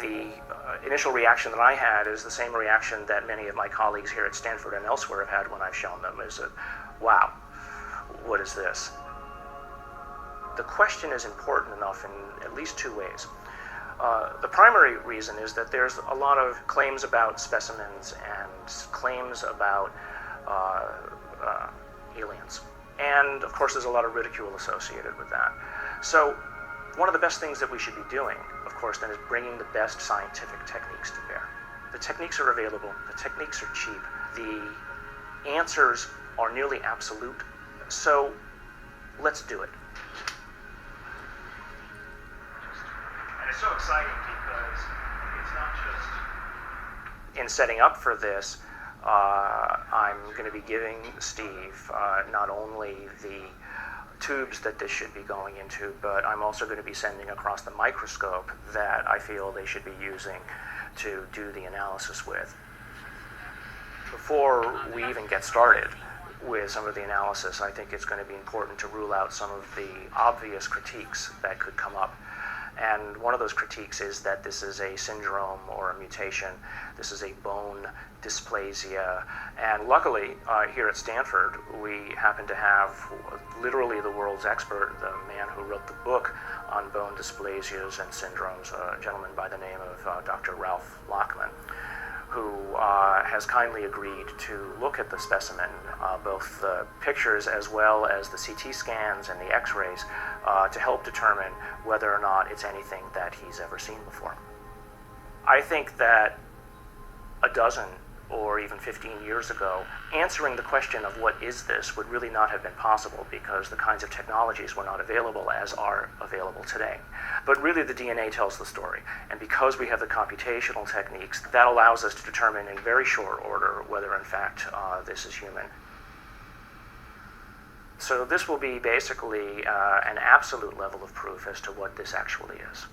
The initial reaction that I had is the same reaction that many of my colleagues here at Stanford and elsewhere have had when I've shown them, is that, wow, what is this? The question is important enough in at least two ways. The primary reason is that there's a lot of claims about specimens and claims about aliens. And of course there's a lot of ridicule associated with that. So one of the best things that we should be doing, of course, then is bringing the best scientific techniques to bear. The techniques are available, the techniques are cheap, the answers are nearly absolute, so let's do it. And it's so exciting because it's not just... In setting up for this, I'm going to be giving Steve not only the tubes that this should be going into, but I'm also going to be sending across the microscope that I feel they should be using to do the analysis with. Before we even get started with some of the analysis, I think it's going to be important to rule out some of the obvious critiques that could come up. And one of those critiques is that this is a syndrome or a mutation. This is a bone dysplasia. And luckily, here at Stanford, we happen to have literally the world's expert, the man who wrote the book on bone dysplasias and syndromes, a gentleman by the name of Dr. Ralph Lachman, who has kindly agreed to look at the specimen, both the pictures as well as the CT scans and the x-rays, to help determine whether or not it's anything that he's ever seen before. I think that a dozen or even 15 years ago, answering the question of what is this would really not have been possible because the kinds of technologies were not available as are available today. But really the DNA tells the story, and because we have the computational techniques, that allows us to determine in very short order whether in fact this is human. So this will be basically an absolute level of proof as to what this actually is.